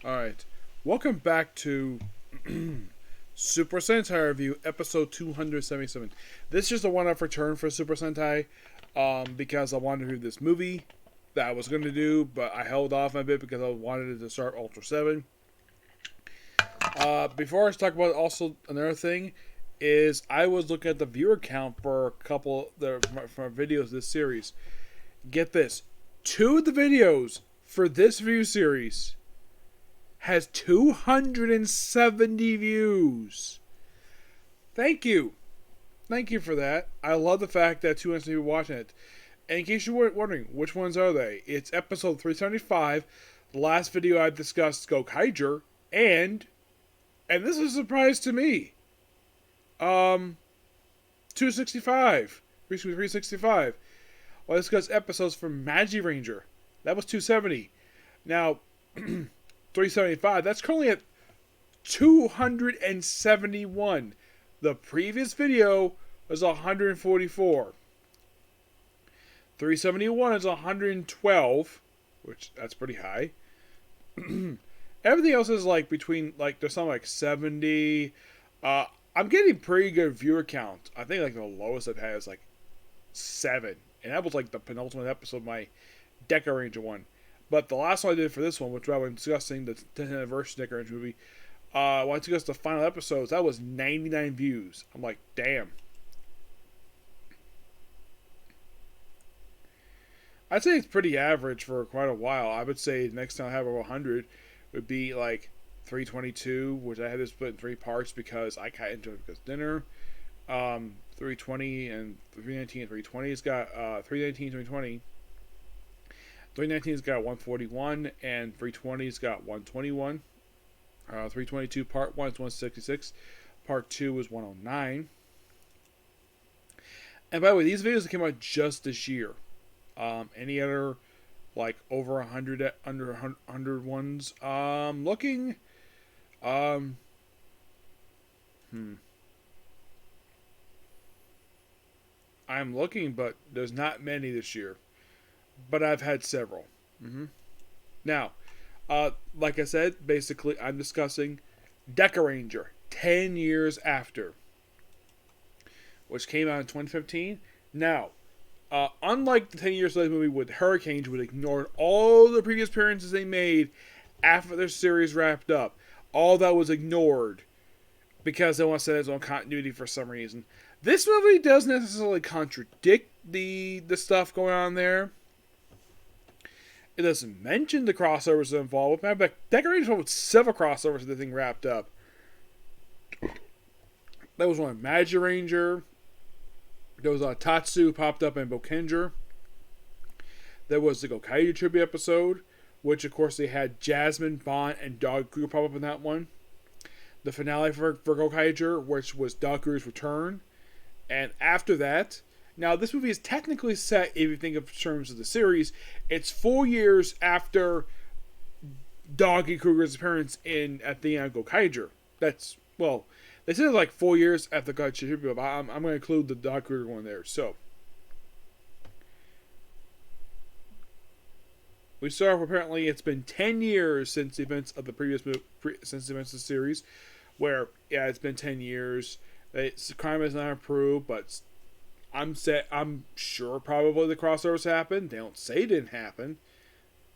Alright. Welcome back to Super Sentai Review, episode 277. This is just a one-off return for Super Sentai, because I wanted to do this movie that I was going to do, but I held off a bit because I wanted to start Ultra 7. Before I talk about it, also another thing is I was looking at the viewer count for a couple from videos of this series. Get this. Two of the videos for this review series has 270 views. Thank you. Thank you for that. I love the fact that 270 people watching it. And in case you weren't wondering, which ones are they? It's episode 375, the last video I discussed Dekaranger, and this is a surprise to me, 265. 365. Well, I discussed episodes from Ranger. That was 270. Now, 375, that's currently at 271. The previous video was 144. 371 is 112, which that's pretty high. Everything else is like between, like, there's some like 70. I'm getting pretty good viewer count. I think like the lowest I've had is like 7. And that was like the penultimate episode of my Dekaranger one. But the last one I did for this one, which I was discussing the 10th anniversary Dekaranger movie, when I discussed the final episodes, that was 99 views. I'm like, damn. I'd say it's pretty average for quite a while. I would say the next time I have over 100 would be like 322, which I had to split in 3 parts because I got into it because dinner. 320 and 319 and 320 has got 319 320. 319's got 141 and 320's got 121. 322 part 1 is 166. Part 2 is 109. And by the way, these videos came out just this year. Any other like over 100 under 100 ones? Looking. I'm looking, but there's not many this year. But I've had several. Now, like I said, basically I'm discussing Dekaranger, 10 years after, which came out in 2015. Now, unlike the 10 years later movie with Hurricanes, which ignored all the previous appearances they made after their series wrapped up, all that was ignored because they want to set its own continuity for some reason. This movie doesn't necessarily contradict the stuff going on there. It doesn't mention the crossovers involved. But Dekaranger with several crossovers the thing wrapped up. There was one Ranger. There was Tatsu popped up in Bokenger. There was the Gokaiger tribute episode, which of course they had Jasmine, Bond, and Dog Crew pop up in that one. The finale for Gokaiger, which was Dog Crew's return. And after that, now this movie is technically set, if you think of terms of the series, it's 4 years after Doggy Kruger's appearance at the end of Gokaiger. That's, well, they said like 4 years after Gokaiger, but I'm going to include the Dog Kruger one there. So, we start off, apparently it's been 10 years since the events of the previous since the events of the series, where, yeah, it's been 10 years. Crime is not approved, but I'm sure probably the crossovers happened. They don't say it didn't happen.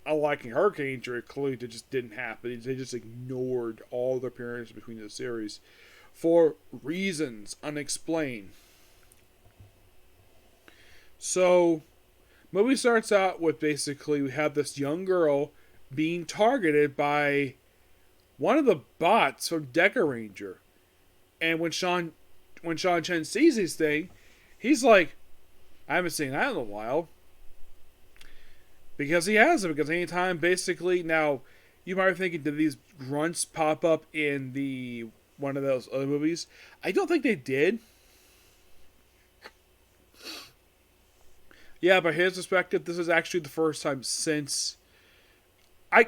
Unlike in Hurricane, clearly it just didn't happen. They just ignored all the appearances between the series for reasons unexplained. So, movie starts out with basically we have this young girl being targeted by one of the bots from Dekaranger. And when Sean Chen sees this thing, he's like, I haven't seen that in a while. Because he hasn't. Because anytime, basically, now, you might be thinking, did these grunts pop up in one of those other movies? I don't think they did. Yeah, but his perspective, this is actually the first time since...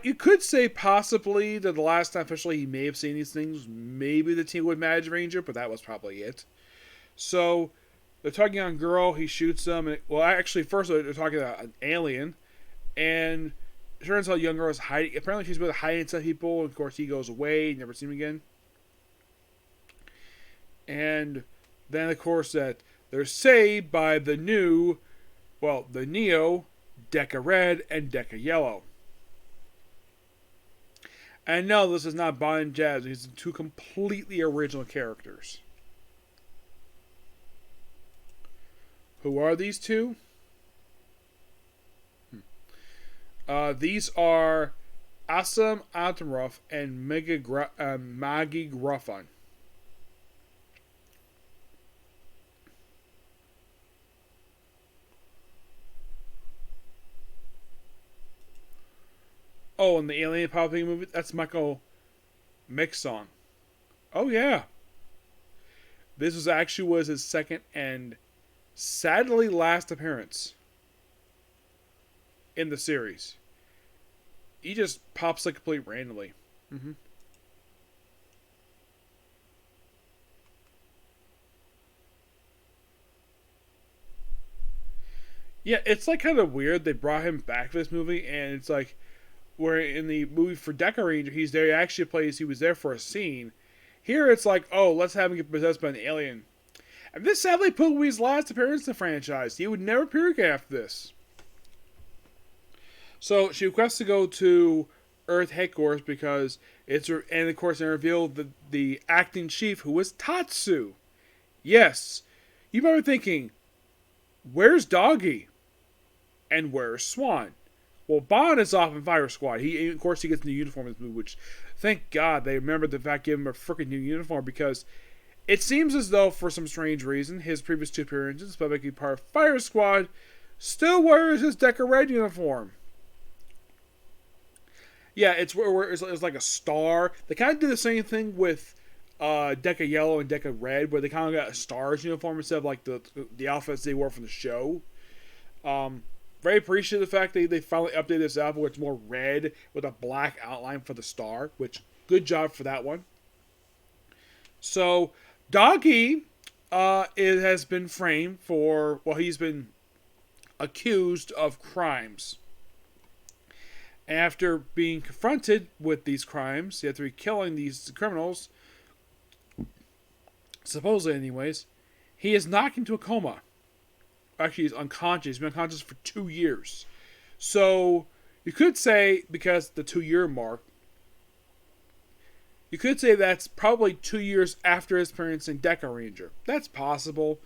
you could say possibly that the last time officially he may have seen these things, maybe the team with Ranger, but that was probably it. So, they're talking on girl, he shoots them. Well, actually, first they're talking about an alien, and turns out young girl is hiding. Apparently, she's been hiding inside people. Of course, he goes away, never seen him again. And then, of course, that they're saved by the Neo, Deca Red, and Deca Yellow. And no, this is not Bon and Jazz. These are two completely original characters. Who are these two? These are Assam Atomroff and Maggie Gruffon. Oh, and the Alien Popping movie? That's Michael Mixon. Oh, yeah. This was his second and sadly last appearance in the series. He just pops like completely randomly. Mm-hmm. Yeah, it's like kind of weird they brought him back for this movie, and it's like where in the movie for Dekaranger, he's there. He actually plays. He was there for a scene. Here, it's like, oh, let's have him get possessed by an alien. And this sadly put his last appearance in the franchise. He would never appear again after this. So she requests to go to Earth headquarters because and of course they revealed the acting chief who was Tatsu. Yes, you might be thinking, where's Doggy? And where's Swan? Well, Bond is off in Fire Squad. Of course, he gets a new uniform in this movie, which, thank God, they remembered the fact give him a freaking new uniform because it seems as though, for some strange reason, his previous two appearances, but making part of Fire Squad, still wears his Deca Red uniform. Yeah, it's like a star. They kind of did the same thing with Deca Yellow and Deca Red, where they kind of got a stars uniform instead of like the outfits they wore from the show. Very appreciative of the fact they finally updated this outfit where it's more red with a black outline for the star, which, good job for that one. So, Doggy has been framed for, he's been accused of crimes. After being confronted with these crimes, after killing these criminals, supposedly anyways, he is knocked into a coma. Actually, he's unconscious. He's been unconscious for 2 years. So, you could say, because the 2-year mark, you could say that's probably 2 years after his appearance in Dekaranger. That's possible.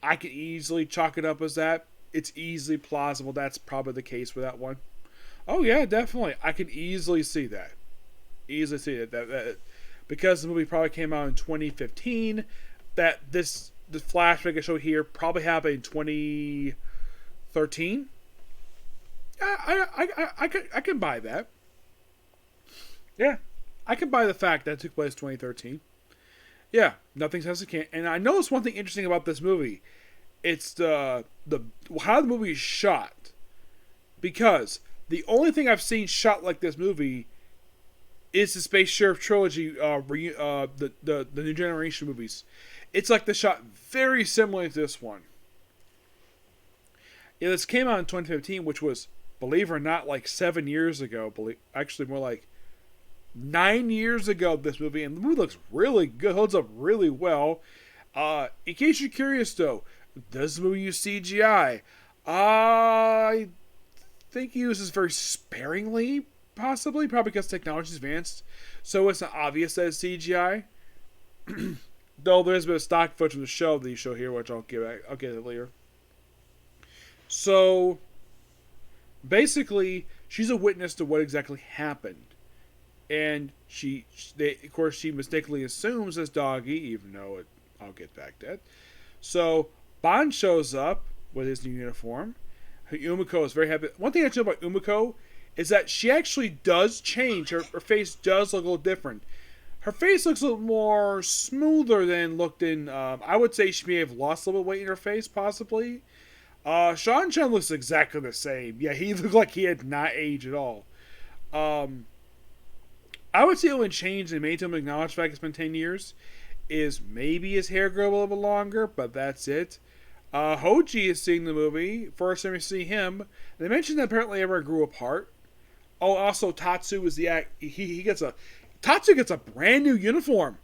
I could easily chalk it up as that. It's easily plausible that's probably the case with that one. Oh, yeah, definitely. I can easily see that. Easily see that because the movie probably came out in 2015, that the flashback I showed here probably happened in 2013. I can buy that. Yeah, I can buy the fact that it took place in 2013. Yeah, nothing says it can't. And I noticed one thing interesting about this movie. It's how the movie is shot. Because the only thing I've seen shot like this movie is the Space Sheriff trilogy, the New Generation movies. It's like the shot very similar to this one. Yeah, this came out in 2015, which was, believe it or not, like 7 years ago. Actually, more like 9 years ago, this movie. And the movie looks really good, holds up really well. In case you're curious, though, does the movie use CGI? I think he uses very sparingly, possibly, probably because technology is advanced. So it's not obvious that it's CGI. Though there's a bit of stock footage from the show that you show here, which I'll get it later. So, basically, she's a witness to what exactly happened. And she mistakenly assumes as Doggy, even though I'll get back to that. So, Bond shows up with his new uniform. Umiko is very happy. One thing I know about Umiko is that she actually does change. Her face does look a little different. Her face looks a little more smoother than it looked in. I would say she may have lost a little weight in her face, possibly. Sean Chen looks exactly the same. Yeah, he looked like he had not aged at all. I would say the only change they made to him acknowledge the fact it's been 10 years is maybe his hair grew a little bit longer, but that's it. Hoji is seeing the movie. First time we see him. They mentioned that apparently everyone grew apart. Oh, also Tatsu is the act. He gets a Tatsu gets a brand new uniform.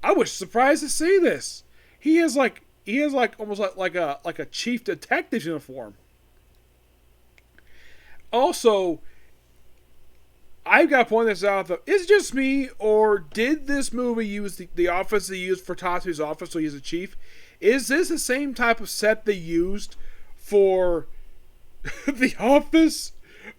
I was surprised to see this. He has like almost like a chief detective uniform. Also, I've got to point this out though. Is it just me, or did this movie use the office they used for Tatsu's office so he's a chief? Is this the same type of set they used for the office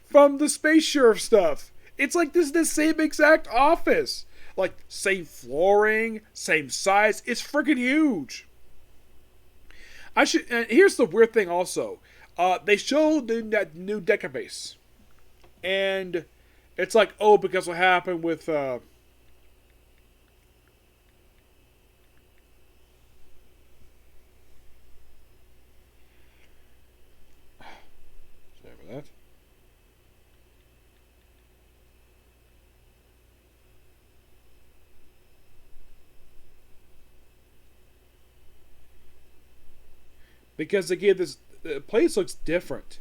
from the Space Sheriff stuff? It's like this is the same exact office. Like, same flooring, same size. It's freaking huge. I should. And here's the weird thing also. They showed that new Deca base. And it's like, oh, because what happened with sorry about that. Because again, this the place looks different.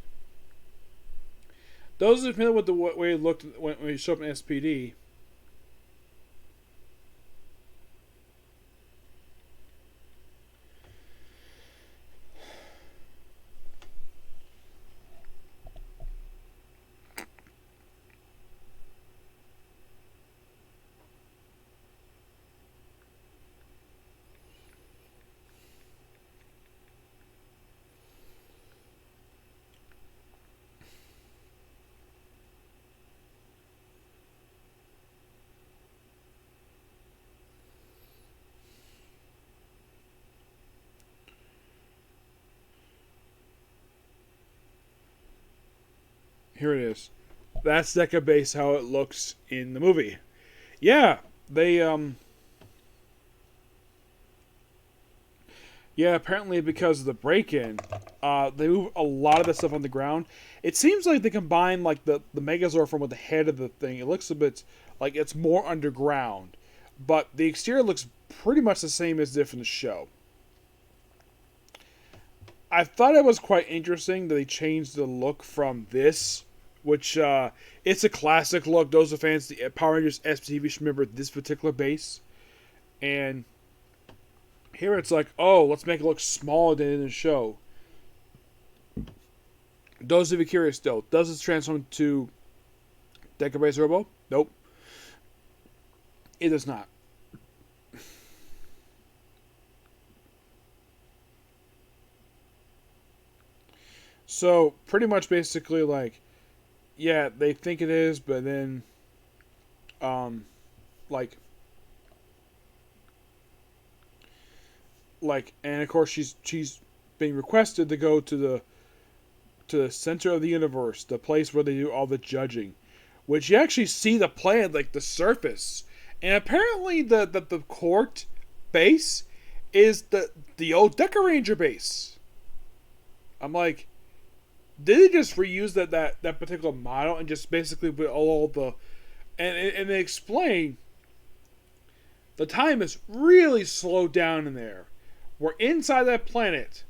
Those are familiar with the way it looked when we showed up in SPD. Here it is. That's Deca base how it looks in the movie. Yeah, they yeah, apparently because of the break-in, they move a lot of the stuff on the ground. It seems like they combine like the Megazord from with the head of the thing. It looks a bit like it's more underground, but the exterior looks pretty much the same as if in the show. I thought it was quite interesting that they changed the look from this, which it's a classic look. Those are fans of the Power Rangers SPTV should remember this particular base, and here it's like, oh, let's make it look smaller than in the show. Those of you curious, though, does this transform to Deca Base Robo? Nope, it does not. So pretty much, basically, like, yeah, they think it is, but then, um, like, and of course she's being requested to go to the center of the universe, the place where they do all the judging, which you actually see the planet, like the surface, and apparently the court base is the old Dekaranger base. I'm like, did they just reuse that particular model and just basically put all the and they explain the time is really slowed down in there. We're inside that planet,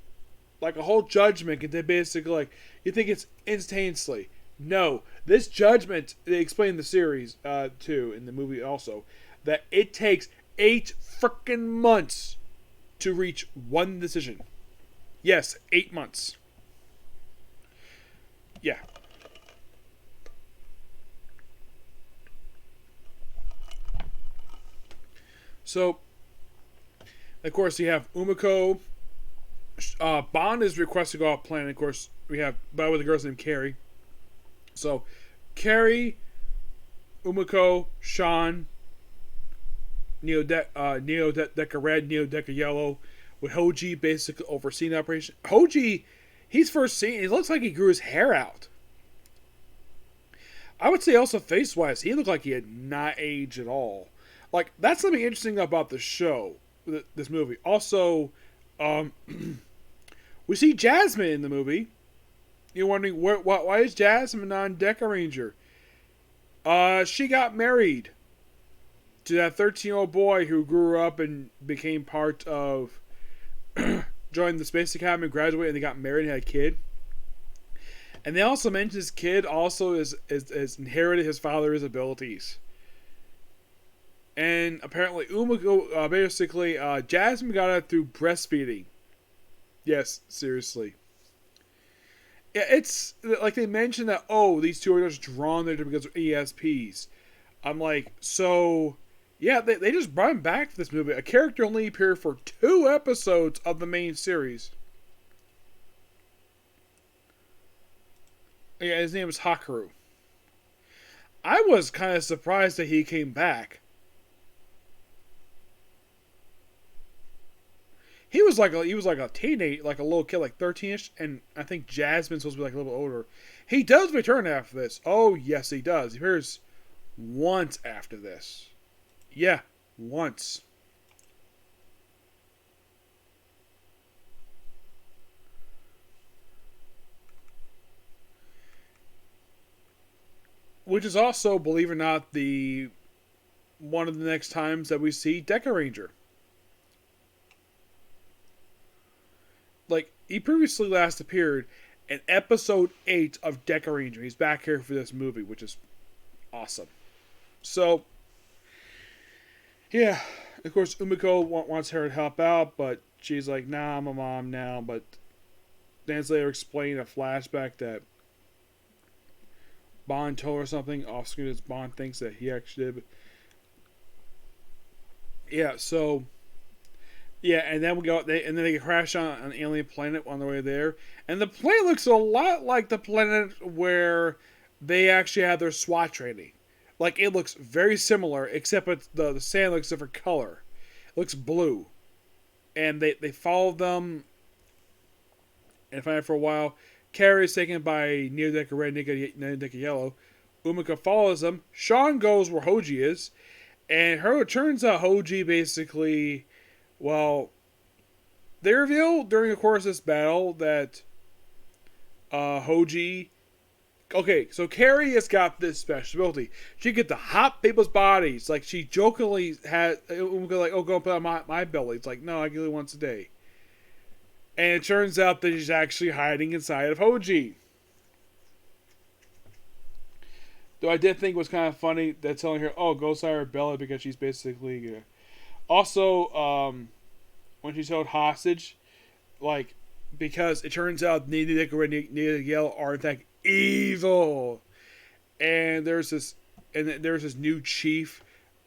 like a whole judgment, and they basically like you think it's instantaneously. No, this judgment they explain in the series too in the movie also that it takes 8 freaking months to reach one decision. Yes, 8 months. Yeah. So, of course, you have Umiko. Bond is requested to go off planet. Of course, we have, by the way, the girl's named Carrie. So, Carrie, Umiko, Sean, Neo Deca Red, Neo Deca Yellow, with Hoji basically overseeing the operation. Hoji, he's first seen, it looks like he grew his hair out. I would say also face wise, he looked like he had not aged at all. Like, that's something interesting about the show, this movie. Also, um, we see Jasmine in the movie. You're wondering why is Jasmine on Dekaranger? She got married to that 13-year-old boy who grew up and became part of joined the Space Academy, graduated, and they got married and had a kid. And they also mention his kid also is inherited his father's abilities. And apparently, Umiko, basically, Jasmine got it through breastfeeding. Yes, seriously. Yeah, it's like they mentioned that, oh, these two are just drawn there because of ESPs. I'm like, so, yeah, they just brought him back for this movie. A character only appeared for 2 episodes of the main series. Yeah, his name is Hakaru. I was kind of surprised that he came back. He was like a teenage, like a little kid, like 13ish, and I think Jasmine's supposed to be like a little older. He does return after this. Oh yes, he does. He appears once after this. Yeah, once. Which is also, believe it or not, the one of the next times that we see Dekaranger. Like he previously last appeared in episode 8 of Dekaranger. He's back here for this movie, which is awesome. So yeah, of course Umiko wants her to help out, but she's like, "Nah, I'm a mom now." But Dan's later explained a flashback that Bond told her something off screen that Bond thinks that he actually did. Yeah, so yeah, and then and then they crash on an alien planet on their way there, and the planet looks a lot like the planet where they actually had their SWAT training. Like it looks very similar, except the sand looks different color. It looks blue, and they follow them and find it for a while. Carrie is taken by Neo Decker Red, Neo Decker Yellow. Umika follows them. Sean goes where Hoji is, and it turns out Hoji basically, well, they reveal during the course of this battle that Hoji. Okay, so Carrie has got this special ability. She can get to hop people's bodies. Like she jokingly had, like, "Oh, go put on my belly." It's like, no, I get it once a day. And it turns out that she's actually hiding inside of Hoji. Though I did think it was kind of funny that telling her, "Oh, go inside her belly," because she's basically. Also, when she's held hostage, like, because it turns out Nina Dick and Nina Yell are in fact evil, and there's this new chief,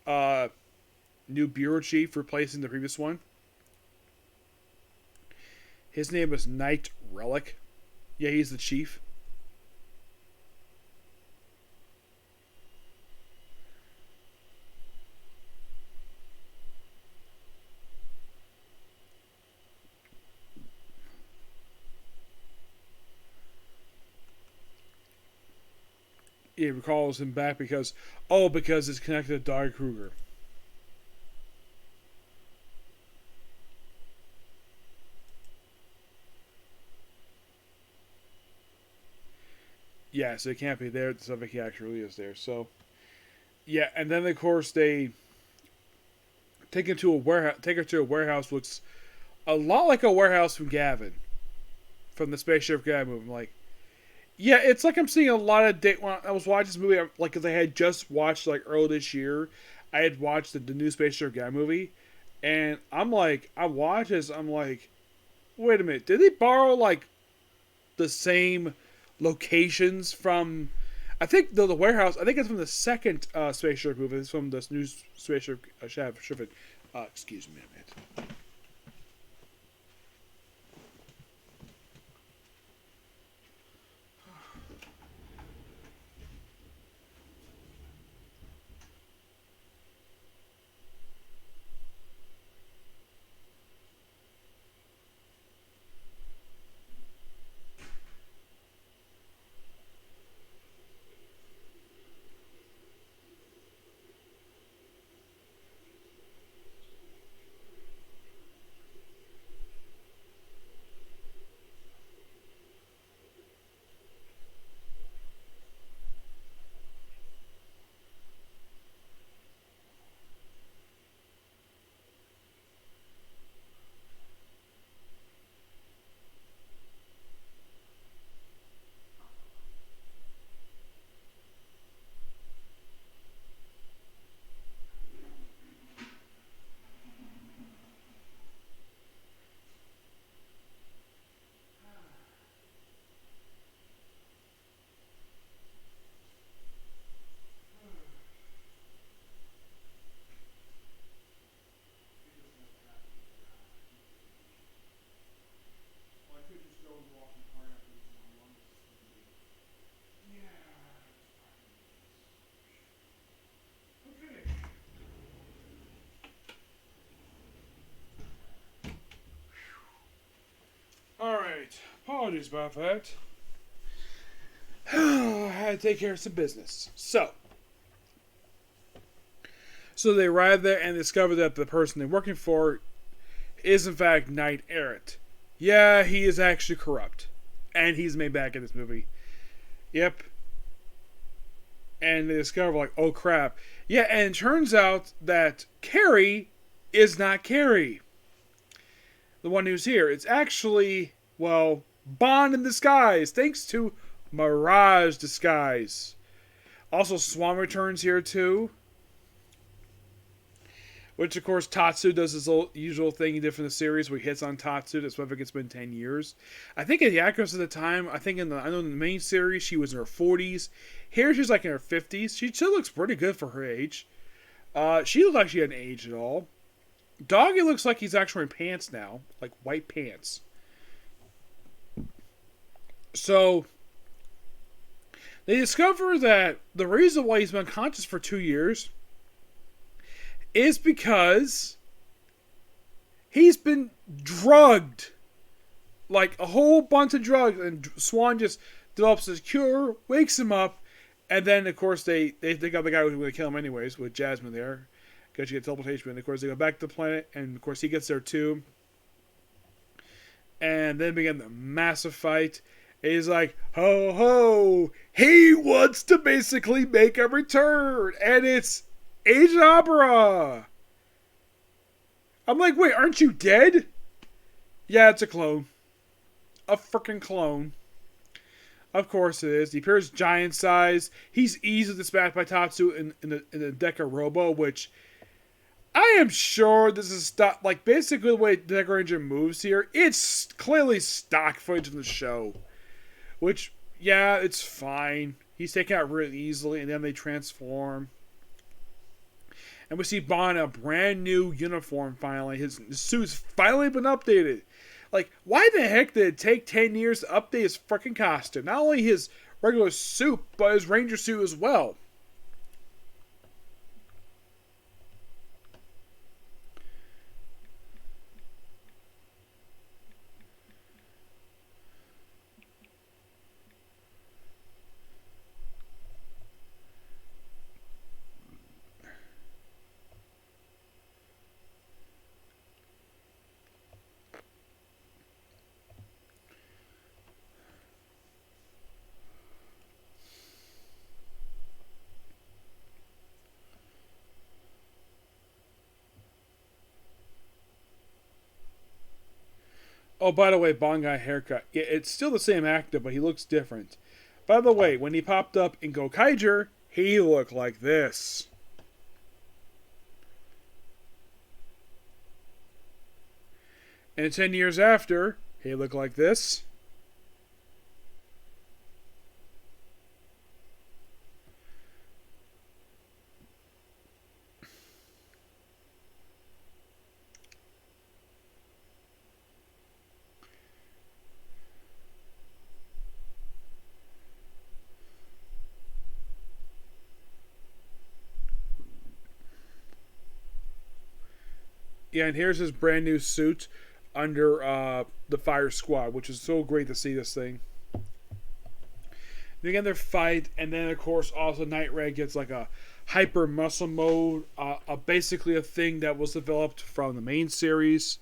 new bureau chief replacing the previous one. His name is Knight Relic. Yeah, he's the chief. He recalls him back because it's connected to Dog Kruger. Yeah, so it can't be there. The stuff he actually is there. So yeah, and then of course they take him to a warehouse. Take her to a warehouse. Looks a lot like a warehouse from Gavin, from the Spaceship Gavin movie. I'm like, yeah, it's like I'm seeing a lot of when I was watching this movie, like, because I had just watched, like, earlier this year, I had watched the new Spaceship Gavin movie, and I'm like, I watch this, I'm like, wait a minute, did they borrow, like, the same locations from, I think the warehouse, I think it's from the second Spaceship movie, it's from this new Spaceship excuse me a minute. Apologies about that. I had to take care of some business. So they arrive there and discover that the person they're working for is in fact Knight Errant. Yeah, he is actually corrupt. And he's made back in this movie. Yep. And they discover, like, oh crap. Yeah, and it turns out that Carrie is not Carrie. The one who's here. It's actually, well, Bond in disguise. Thanks to Mirage disguise. Also, Swan returns here too. Which, of course, Tatsu does his usual thing he did from the series where he hits on Tatsu. That's why it's been 10 years. I think in the actress at the time, I know in the main series, she was in her 40s. Here, she's like in her 50s. She still looks pretty good for her age. She looked like she hadn't aged at all. Doggy looks like he's actually wearing pants now. Like white pants. So, they discover that the reason why he's been unconscious for 2 years is because he's been drugged. Like a whole bunch of drugs. And Swan just develops this cure, wakes him up, and then, of course, they got the guy who's going to kill him anyways, with Jasmine there. Because you get teleportation. And, of course, they go back to the planet, and, of course, he gets there too. And then begin the massive fight. And he's like, ho ho! He wants to basically make a return! And it's Agent Abra! I'm like, wait, aren't you dead? Yeah, it's a clone. A freaking clone. Of course it is. He appears giant size. He's easily dispatched by Tatsu in the Deca Robo, which I am sure this is like basically the way Dekaranger moves here. It's clearly stock footage from the show. Which, yeah, it's fine. He's taken out really easily, and then they transform. And we see Bond in a brand new uniform finally. His suit's finally been updated. Like, why the heck did it take 10 years to update his freaking costume? Not only his regular suit, but his Ranger suit as well. Oh, by the way, Bond got a haircut. Yeah, it's still the same actor, but he looks different. By the way, when he popped up in Gokaiger, he looked like this. And 10 years after, he looked like this. Yeah, and here's his brand new suit under the Fire Squad, which is so great to see this thing. They get their fight, and then of course also Night Red gets like a hyper muscle mode, basically a thing that was developed from the main series,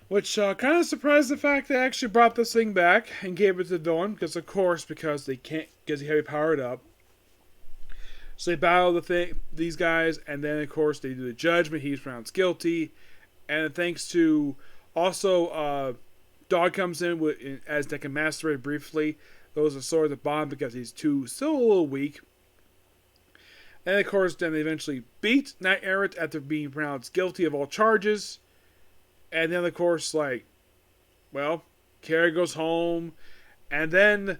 which kind of surprised the fact they actually brought this thing back and gave it to the villain, because they can't, because he had it powered up. So they battle these guys, and then of course they do the judgment. He's pronounced guilty, and thanks to also Dog comes in as they can master it briefly. Those are swords of Bond because he's still a little weak. And of course, then they eventually beat Knight Errant after being pronounced guilty of all charges. And then of course, Carrie goes home, and then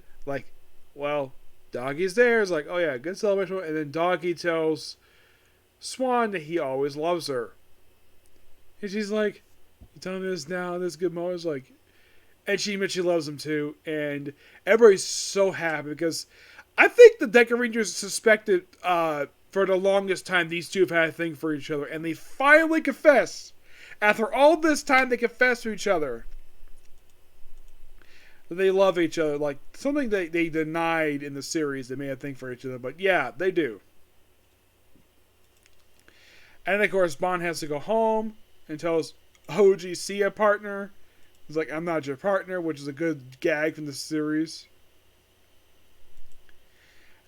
Doggy's there. It's like, oh yeah, good celebration. And then Doggy tells Swan that he always loves her. And she's like, you telling me this now, this good moment? It's like, and she admits she loves him too. And everybody's so happy because I think the Dekarangers suspected for the longest time these two have had a thing for each other. And they finally confess. After all this time, they confess to each other. that they love each other. Like, something they denied in the series, they may have think for each other, but yeah, they do. And of course, Bond has to go home and tell his OGC partner. He's like, I'm not your partner, which is a good gag from the series.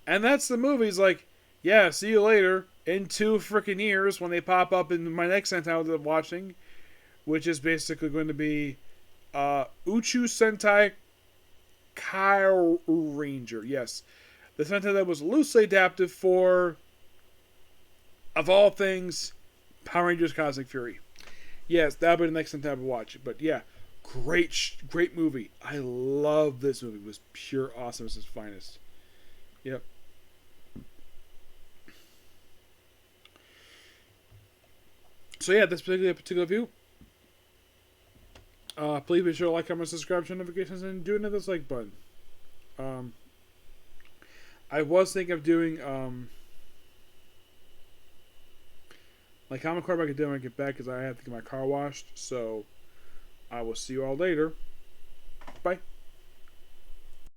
And that's the movie. He's like, yeah, see you later. In 2 freaking years, when they pop up in my next Sentai I'm watching, which is basically going to be Uchu Sentai Dekaranger. Yes. The Sentai that was loosely adapted for, of all things, Power Rangers Cosmic Fury. Yes, that'll be the next Sentai I'll watch. But yeah, great movie. I love this movie. It was pure awesome. It's its finest. Yep. So yeah, this particular view. Please be sure to like, comment, subscribe, turn notifications, and do another like button. I was thinking of doing like Comic Core I could do when I get back because I have to get my car washed. So I will see you all later. Bye.